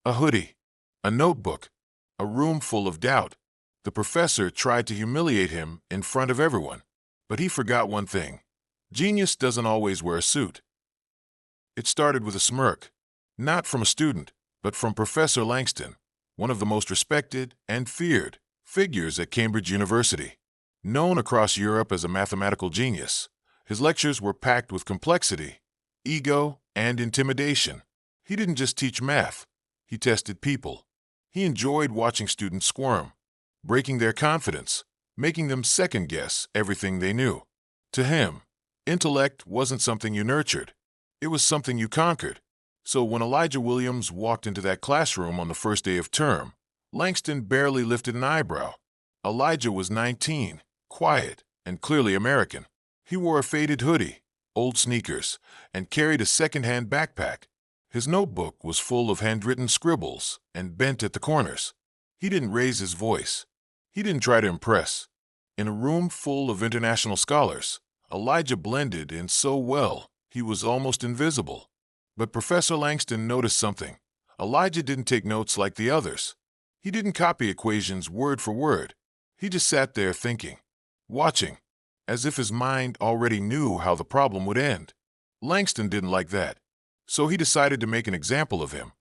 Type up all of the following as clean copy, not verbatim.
A hoodie, a notebook, a room full of doubt. The professor tried to humiliate him in front of everyone, but he forgot one thing. Genius doesn't always wear a suit. It started with a smirk, not from a student, but from Professor Langston, one of the most respected and feared figures at Cambridge University. Known across Europe as a mathematical genius, his lectures were packed with complexity, ego, and intimidation. He didn't just teach math, he tested people. He enjoyed watching students squirm, breaking their confidence, making them second-guess everything they knew. To him, intellect wasn't something you nurtured, it was something you conquered. So when Elijah Williams walked into that classroom on the first day of term, Langston barely lifted an eyebrow. Elijah was 19, quiet, and clearly American. He wore a faded hoodie, old sneakers, and carried a second-hand backpack. His notebook was full of handwritten scribbles and bent at the corners. He didn't raise his voice. He didn't try to impress. In a room full of international scholars, Elijah blended in so well he was almost invisible. But Professor Langston noticed something. Elijah didn't take notes like the others. He didn't copy equations word for word. He just sat there thinking, watching, as if his mind already knew how the problem would end. Langston didn't like that, so he decided to make an example of him.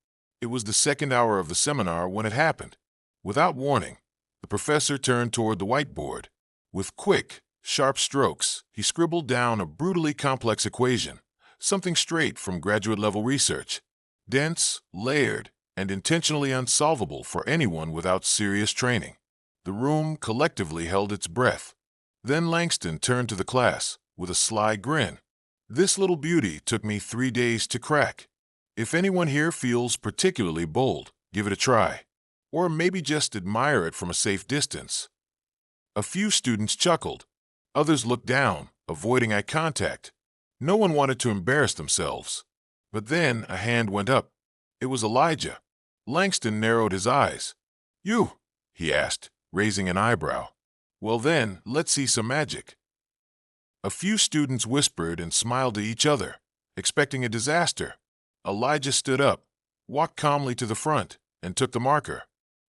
It was the second hour of the seminar when it happened. Without warning, the professor turned toward the whiteboard. With quick, sharp strokes, he scribbled down a brutally complex equation, something straight from graduate-level research, dense, layered, and intentionally unsolvable for anyone without serious training. The room collectively held its breath. Then Langston turned to the class with a sly grin. "This little beauty took me 3 days to crack. If anyone here feels particularly bold, give it a try. Or maybe just admire it from a safe distance." A few students chuckled. Others looked down, avoiding eye contact. No one wanted to embarrass themselves. But then a hand went up. It was Elijah. Langston narrowed his eyes. "You?" he asked, raising an eyebrow. "Well then, let's see some magic." A few students whispered and smiled to each other, expecting a disaster. Elijah stood up, walked calmly to the front, and took the marker.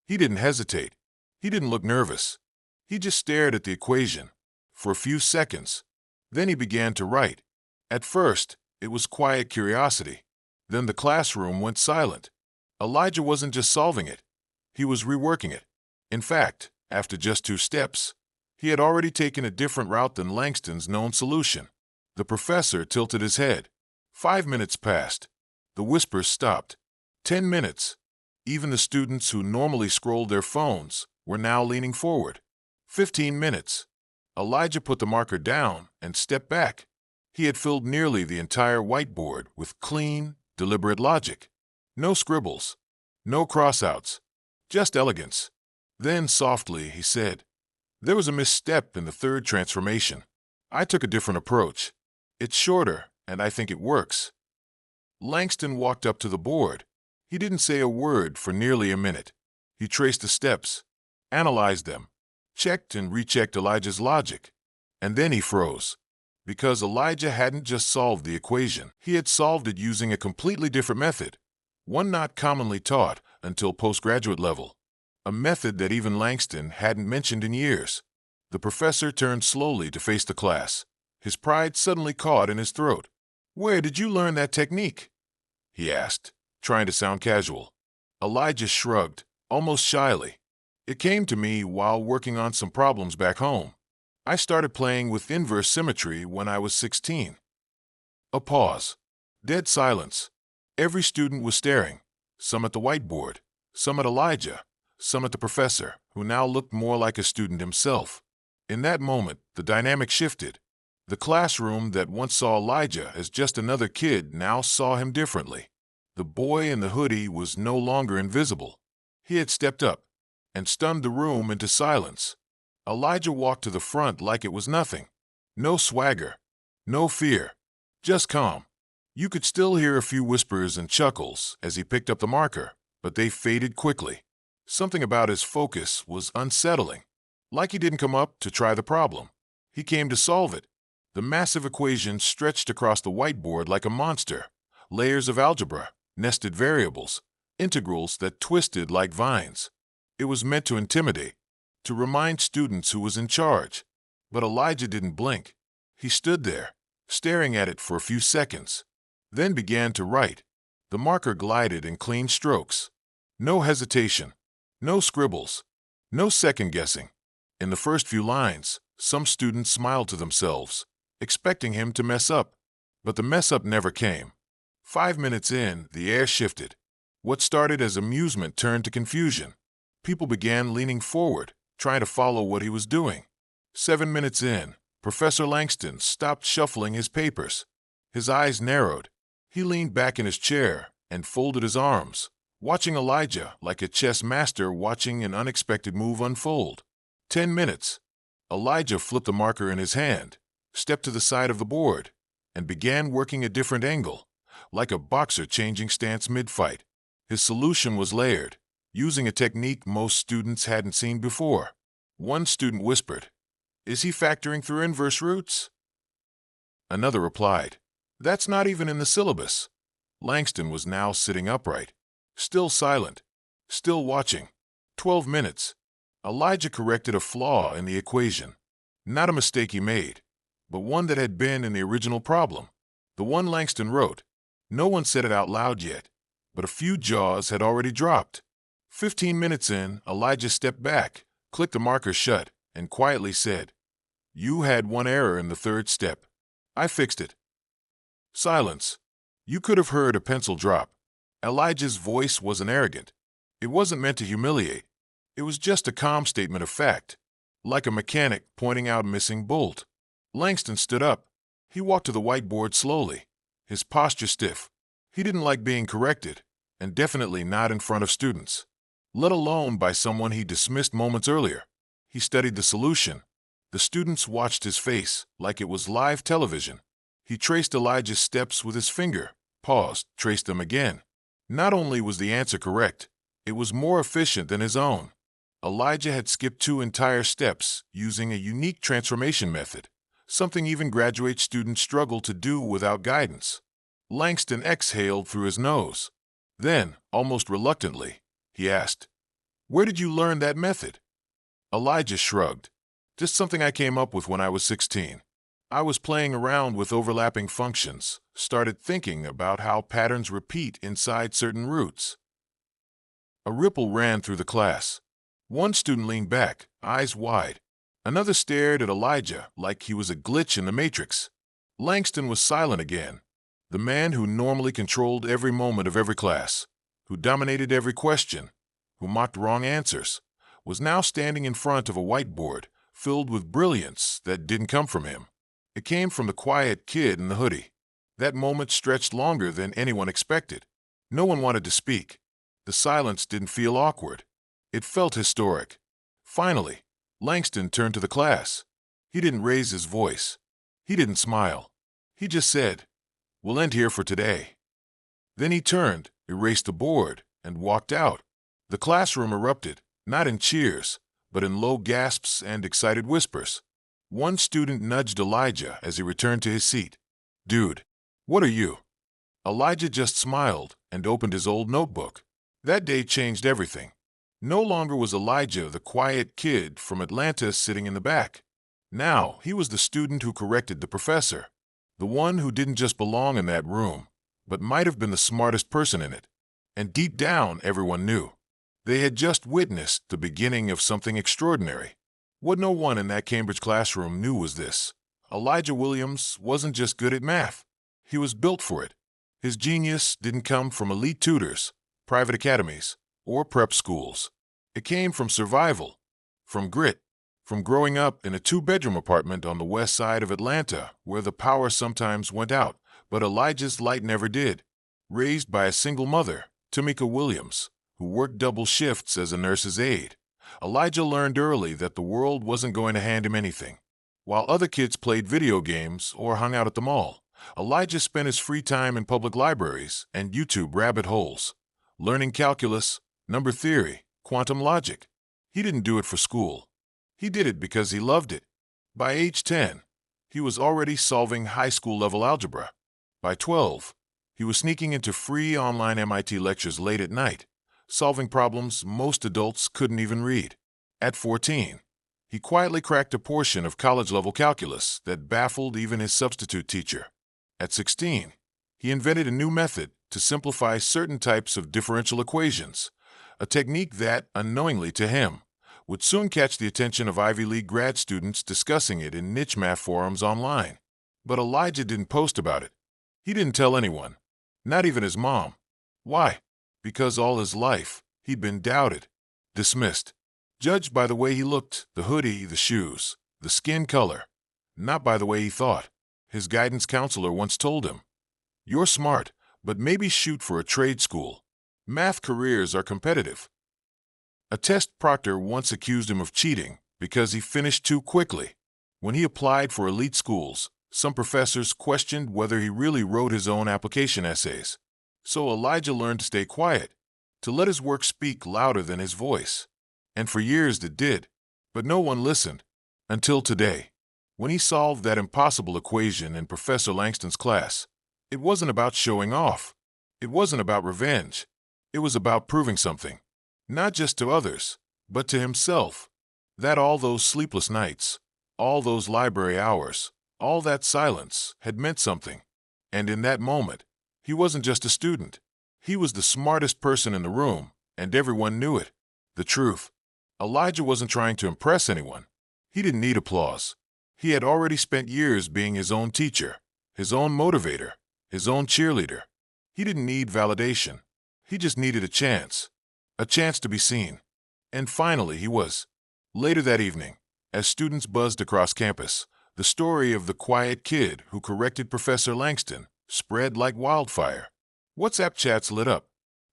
He didn't hesitate. He didn't look nervous. He just stared at the equation for a few seconds. Then he began to write. At first, it was quiet curiosity. Then the classroom went silent. Elijah wasn't just solving it. He was reworking it. In fact, after just 2 steps, he had already taken a different route than Langston's known solution. The professor tilted his head. 5 minutes passed. The whispers stopped. 10 minutes. Even the students who normally scrolled their phones were now leaning forward. 15 minutes. Elijah put the marker down and stepped back. He had filled nearly the entire whiteboard with clean, deliberate logic. No scribbles. No crossouts. Just elegance. Then softly he said, "There was a misstep in the third transformation. I took a different approach. It's shorter, and I think it works." Langston walked up to the board. He didn't say a word for nearly a minute. He traced the steps, analyzed them, checked and rechecked Elijah's logic. And then he froze. Because Elijah hadn't just solved the equation, he had solved it using a completely different method, one not commonly taught until postgraduate level, a method that even Langston hadn't mentioned in years. The professor turned slowly to face the class, his pride suddenly caught in his throat. "Where did you learn that technique?" he asked, trying to sound casual. Elijah shrugged, almost shyly. "It came to me while working on some problems back home. I started playing with inverse symmetry when I was 16. A pause. Dead silence. Every student was staring, some at the whiteboard, some at Elijah, some at the professor, who now looked more like a student himself. In that moment, the dynamic shifted. The classroom that once saw Elijah as just another kid now saw him differently. The boy in the hoodie was no longer invisible. He had stepped up and stunned the room into silence. Elijah walked to the front like it was nothing. No swagger, no fear, just calm. You could still hear a few whispers and chuckles as he picked up the marker, but they faded quickly. Something about his focus was unsettling. Like he didn't come up to try the problem. He came to solve it. The massive equation stretched across the whiteboard like a monster. Layers of algebra, nested variables, integrals that twisted like vines. It was meant to intimidate, to remind students who was in charge. But Elijah didn't blink. He stood there, staring at it for a few seconds, then began to write. The marker glided in clean strokes. No hesitation, no scribbles, no second-guessing. In the first few lines, some students smiled to themselves, expecting him to mess up. But the mess-up never came. 5 minutes in, the air shifted. What started as amusement turned to confusion. People began leaning forward, trying to follow what he was doing. 7 minutes in, Professor Langston stopped shuffling his papers. His eyes narrowed. He leaned back in his chair and folded his arms, watching Elijah like a chess master watching an unexpected move unfold. 10 minutes. Elijah flipped the marker in his hand, stepped to the side of the board, and began working a different angle, like a boxer changing stance mid-fight. His solution was layered, using a technique most students hadn't seen before. One student whispered, "Is he factoring through inverse roots?" Another replied, "That's not even in the syllabus." Langston was now sitting upright, still silent, still watching. 12 minutes. Elijah corrected a flaw in the equation. Not a mistake he made, but one that had been in the original problem. The one Langston wrote. No one said it out loud yet, but a few jaws had already dropped. 15 minutes in, Elijah stepped back, clicked the marker shut, and quietly said, "You had one error in the third step. I fixed it." Silence. You could have heard a pencil drop. Elijah's voice wasn't arrogant. It wasn't meant to humiliate. It was just a calm statement of fact, like a mechanic pointing out a missing bolt. Langston stood up. He walked to the whiteboard slowly, his posture stiff. He didn't like being corrected, and definitely not in front of students, let alone by someone he dismissed moments earlier. He studied the solution. The students watched his face like it was live television. He traced Elijah's steps with his finger, paused, traced them again. Not only was the answer correct, it was more efficient than his own. Elijah had skipped 2 entire steps using a unique transformation method, something even graduate students struggle to do without guidance. Langston exhaled through his nose. Then, almost reluctantly, he asked, "Where did you learn that method?" Elijah shrugged. "Just something I came up with when I was 16. I was playing around with overlapping functions, started thinking about how patterns repeat inside certain roots." A ripple ran through the class. One student leaned back, eyes wide. Another stared at Elijah like he was a glitch in the matrix. Langston was silent again. The man who normally controlled every moment of every class, who dominated every question, who mocked wrong answers, was now standing in front of a whiteboard filled with brilliance that didn't come from him. It came from the quiet kid in the hoodie. That moment stretched longer than anyone expected. No one wanted to speak. The silence didn't feel awkward. It felt historic. Finally, Langston turned to the class. He didn't raise his voice. He didn't smile. He just said, "We'll end here for today." Then he turned, erased the board, and walked out. The classroom erupted, not in cheers, but in low gasps and excited whispers. One student nudged Elijah as he returned to his seat. "Dude, what are you?" Elijah just smiled and opened his old notebook. That day changed everything. No longer was Elijah the quiet kid from Atlanta sitting in the back. Now he was the student who corrected the professor, the one who didn't just belong in that room, but might have been the smartest person in it. And deep down, everyone knew. They had just witnessed the beginning of something extraordinary. What no one in that Cambridge classroom knew was this: Elijah Williams wasn't just good at math. He was built for it. His genius didn't come from elite tutors, private academies, or prep schools. It came from survival, from grit, from growing up in a 2-bedroom apartment on the west side of Atlanta where the power sometimes went out, but Elijah's light never did. Raised by a single mother, Tamika Williams, who worked double shifts as a nurse's aide, Elijah learned early that the world wasn't going to hand him anything. While other kids played video games or hung out at the mall, Elijah spent his free time in public libraries and YouTube rabbit holes, learning calculus, number theory, quantum logic. He didn't do it for school. He did it because he loved it. By age 10, he was already solving high school-level algebra. By 12, he was sneaking into free online MIT lectures late at night, solving problems most adults couldn't even read. At 14, he quietly cracked a portion of college-level calculus that baffled even his substitute teacher. At 16, he invented a new method to simplify certain types of differential equations, a technique that, unknowingly to him, would soon catch the attention of Ivy League grad students discussing it in niche math forums online. But Elijah didn't post about it. He didn't tell anyone, not even his mom. Why? Because all his life, he'd been doubted, dismissed, judged by the way he looked, the hoodie, the shoes, the skin color, not by the way he thought. His guidance counselor once told him, "You're smart, but maybe shoot for a trade school. Math careers are competitive." A test proctor once accused him of cheating because he finished too quickly. When he applied for elite schools, some professors questioned whether he really wrote his own application essays. So Elijah learned to stay quiet, to let his work speak louder than his voice. And for years it did, but no one listened. Until today, when he solved that impossible equation in Professor Langston's class. It wasn't about showing off. It wasn't about revenge. It was about proving something. Not just to others, but to himself. That all those sleepless nights, all those library hours, all that silence had meant something. And in that moment, he wasn't just a student. He was the smartest person in the room, and everyone knew it. The truth. Elijah wasn't trying to impress anyone. He didn't need applause. He had already spent years being his own teacher, his own motivator, his own cheerleader. He didn't need validation. He just needed a chance to be seen. And finally he was. Later that evening, as students buzzed across campus, the story of the quiet kid who corrected Professor Langston spread like wildfire. WhatsApp chats lit up.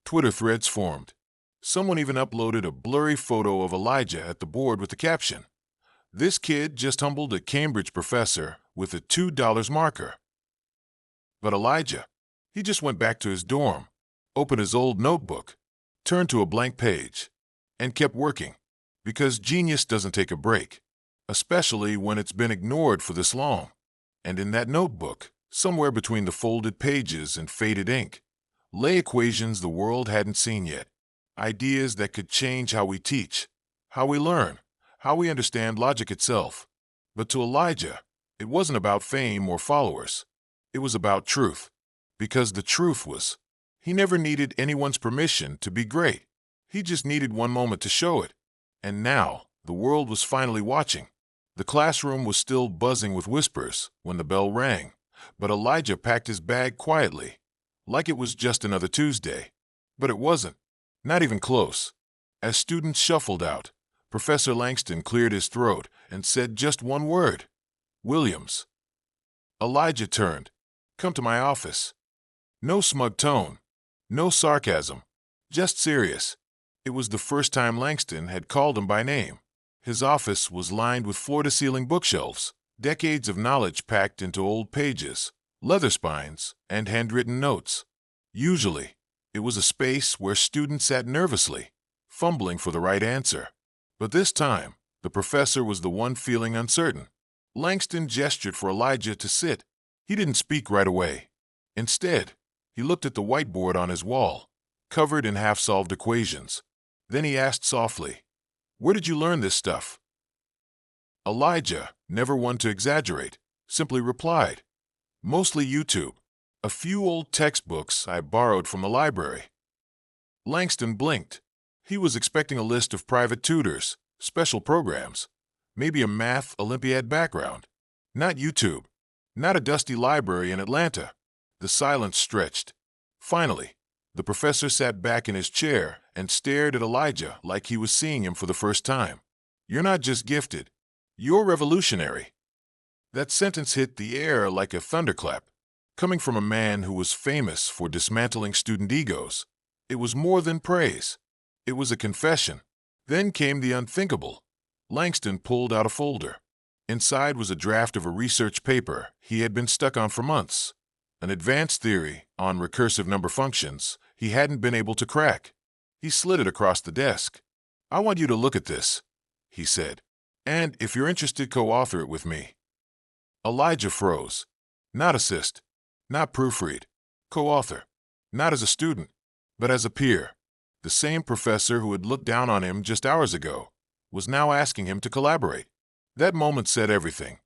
Twitter threads formed. Someone even uploaded a blurry photo of Elijah at the board with the caption, "This kid just humbled a Cambridge professor with a $2 marker." But Elijah, he just went back to his dorm, opened his old notebook, turned to a blank page, and kept working. Because genius doesn't take a break, especially when it's been ignored for this long. And in that notebook, somewhere between the folded pages and faded ink, lay equations the world hadn't seen yet. Ideas that could change how we teach, how we learn, how we understand logic itself. But to Elijah, it wasn't about fame or followers. It was about truth. Because the truth was, he never needed anyone's permission to be great. He just needed one moment to show it. And now, the world was finally watching. The classroom was still buzzing with whispers when the bell rang, but Elijah packed his bag quietly, like it was just another Tuesday. But it wasn't. Not even close. As students shuffled out, Professor Langston cleared his throat and said just one word, "Williams." Elijah turned. "Come to my office." No smug tone, no sarcasm, just serious. It was the first time Langston had called him by name. His office was lined with floor-to-ceiling bookshelves, decades of knowledge packed into old pages, leather spines, and handwritten notes. Usually, it was a space where students sat nervously, fumbling for the right answer. But this time, the professor was the one feeling uncertain. Langston gestured for Elijah to sit. He didn't speak right away. Instead, he looked at the whiteboard on his wall, covered in half-solved equations. Then he asked softly, "Where did you learn this stuff?" Elijah, never one to exaggerate, simply replied, "Mostly YouTube. A few old textbooks I borrowed from the library." Langston blinked. He was expecting a list of private tutors, special programs, maybe a math Olympiad background. Not YouTube. Not a dusty library in Atlanta. The silence stretched. Finally, the professor sat back in his chair and stared at Elijah like he was seeing him for the first time. "You're not just gifted. You're revolutionary." That sentence hit the air like a thunderclap. Coming from a man who was famous for dismantling student egos, it was more than praise. It was a confession. Then came the unthinkable. Langston pulled out a folder. Inside was a draft of a research paper he had been stuck on for months. An advanced theory on recursive number functions he hadn't been able to crack. He slid it across the desk. "I want you to look at this," he said. "And if you're interested, co-author it with me." Elijah froze. Not assist. Not proofread. Co-author. Not as a student, but as a peer. The same professor who had looked down on him just hours ago was now asking him to collaborate. That moment said everything.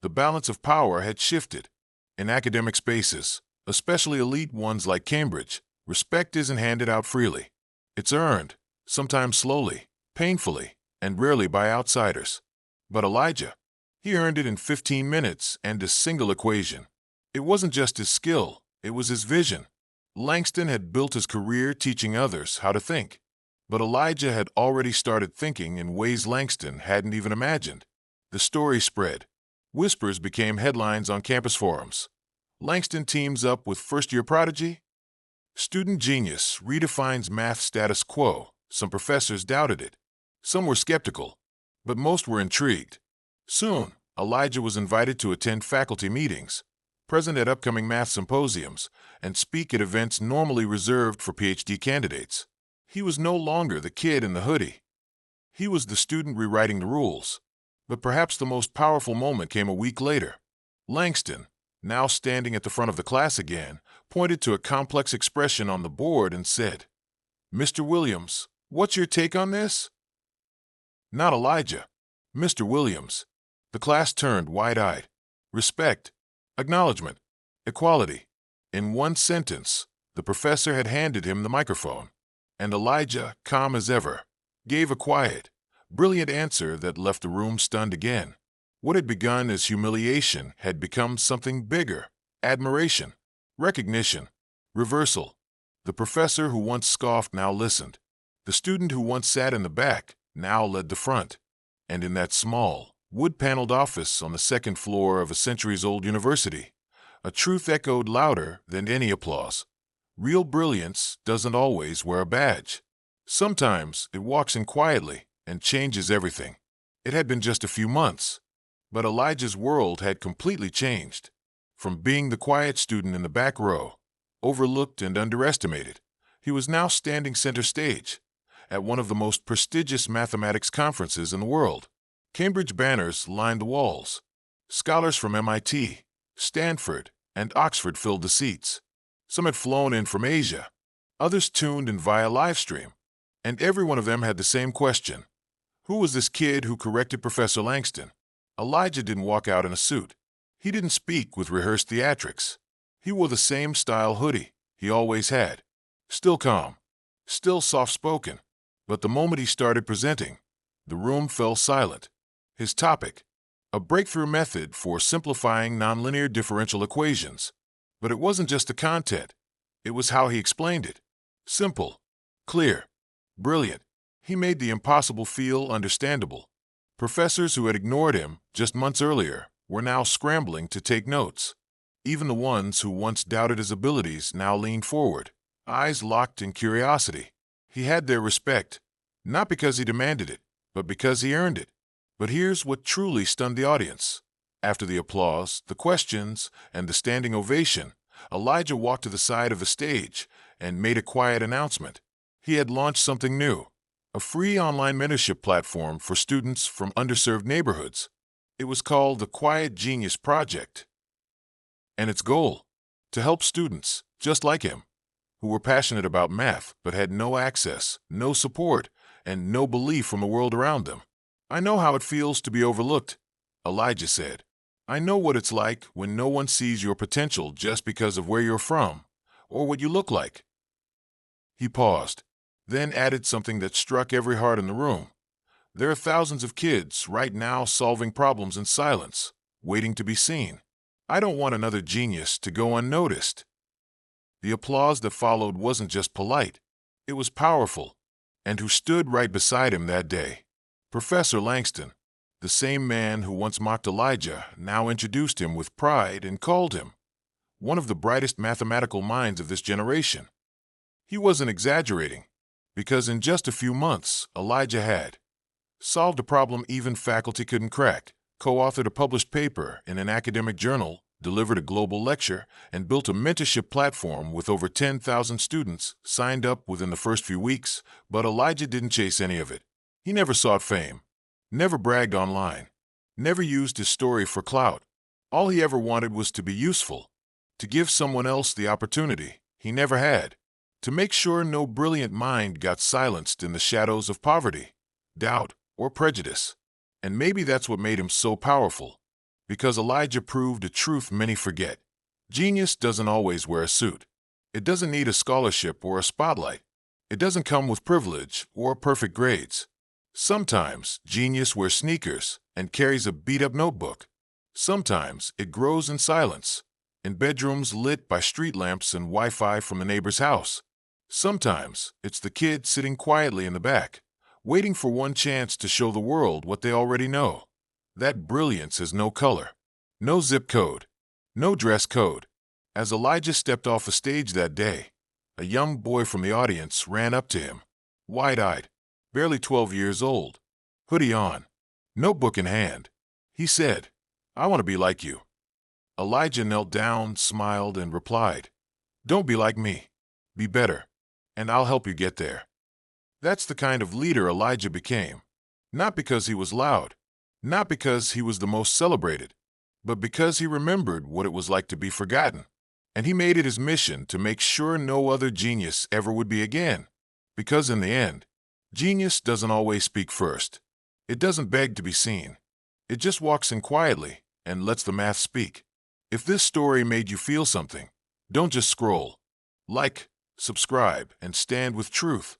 The balance of power had shifted. In academic spaces, especially elite ones like Cambridge, respect isn't handed out freely. It's earned, sometimes slowly, painfully, and rarely by outsiders. But Elijah, he earned it in 15 minutes and a single equation. It wasn't just his skill, it was his vision. Langston had built his career teaching others how to think. But Elijah had already started thinking in ways Langston hadn't even imagined. The story spread. Whispers became headlines on campus forums. Langston teams up with first-year prodigy? Student genius redefines math status quo. Some professors doubted it. Some were skeptical, but most were intrigued. Soon, Elijah was invited to attend faculty meetings, present at upcoming math symposiums, and speak at events normally reserved for PhD candidates. He was no longer the kid in the hoodie. He was the student rewriting the rules. But perhaps the most powerful moment came a week later. Langston, now standing at the front of the class again, pointed to a complex expression on the board and said, "Mr. Williams, what's your take on this?" Not Elijah. Mr. Williams. The class turned wide-eyed. Respect, acknowledgement, equality. In one sentence, the professor had handed him the microphone, and Elijah, calm as ever, gave a quiet, brilliant answer that left the room stunned again. What had begun as humiliation had become something bigger: admiration, recognition, reversal. The professor who once scoffed now listened. The student who once sat in the back now led the front. And in that small, wood-paneled office on the second floor of a centuries-old university, a truth echoed louder than any applause. Real brilliance doesn't always wear a badge. Sometimes it walks in quietly and changes everything. It had been just a few months, but Elijah's world had completely changed. From being the quiet student in the back row, overlooked and underestimated, he was now standing center stage at one of the most prestigious mathematics conferences in the world. Cambridge banners lined the walls. Scholars from MIT, Stanford, and Oxford filled the seats. Some had flown in from Asia. Others tuned in via live stream. And every one of them had the same question: who was this kid who corrected Professor Langston? Elijah didn't walk out in a suit. He didn't speak with rehearsed theatrics. He wore the same style hoodie he always had. Still calm, still soft-spoken. But the moment he started presenting, the room fell silent. His topic: a breakthrough method for simplifying nonlinear differential equations. But it wasn't just the content. It was how he explained it. Simple, clear, brilliant. He made the impossible feel understandable. Professors who had ignored him just months earlier were now scrambling to take notes. Even the ones who once doubted his abilities now leaned forward, eyes locked in curiosity. He had their respect, not because he demanded it, but because he earned it. But here's what truly stunned the audience. After the applause, the questions, and the standing ovation, Elijah walked to the side of the stage and made a quiet announcement. He had launched something new: a free online mentorship platform for students from underserved neighborhoods. It was called the Quiet Genius Project. And its goal: to help students, just like him, who were passionate about math but had no access, no support, and no belief from the world around them. "I know how it feels to be overlooked," Elijah said. "I know what it's like when no one sees your potential just because of where you're from or what you look like." He paused, then added something that struck every heart in the room. "There are thousands of kids right now solving problems in silence, waiting to be seen. I don't want another genius to go unnoticed." The applause that followed wasn't just polite, it was powerful. And who stood right beside him that day? Professor Langston. The same man who once mocked Elijah now introduced him with pride and called him one of the brightest mathematical minds of this generation. He wasn't exaggerating, because in just a few months, Elijah had solved a problem even faculty couldn't crack, co-authored a published paper in an academic journal, delivered a global lecture, and built a mentorship platform with over 10,000 students signed up within the first few weeks. But Elijah didn't chase any of it. He never sought fame, never bragged online, never used his story for clout. All he ever wanted was to be useful, to give someone else the opportunity he never had. to make sure no brilliant mind got silenced in the shadows of poverty, doubt, or prejudice. And maybe that's what made him so powerful, because Elijah proved a truth many forget. Genius doesn't always wear a suit. It doesn't need a scholarship or a spotlight. It doesn't come with privilege or perfect grades. Sometimes genius wears sneakers and carries a beat-up notebook. Sometimes it grows in silence, in bedrooms lit by street lamps and Wi-Fi from the neighbor's house. Sometimes it's the kid sitting quietly in the back, waiting for one chance to show the world what they already know. That brilliance has no color, no zip code, no dress code. As Elijah stepped off the stage that day, a young boy from the audience ran up to him, wide-eyed, barely 12 years old, hoodie on, notebook in hand. He said, "I want to be like you." Elijah knelt down, smiled, and replied, "Don't be like me. Be better, and I'll help you get there." That's the kind of leader Elijah became, not because he was loud, not because he was the most celebrated, but because he remembered what it was like to be forgotten. And he made it his mission to make sure no other genius ever would be again. Because in the end, genius doesn't always speak first. It doesn't beg to be seen. It just walks in quietly and lets the math speak. If this story made you feel something, don't just scroll. Like, subscribe, and stand with truth.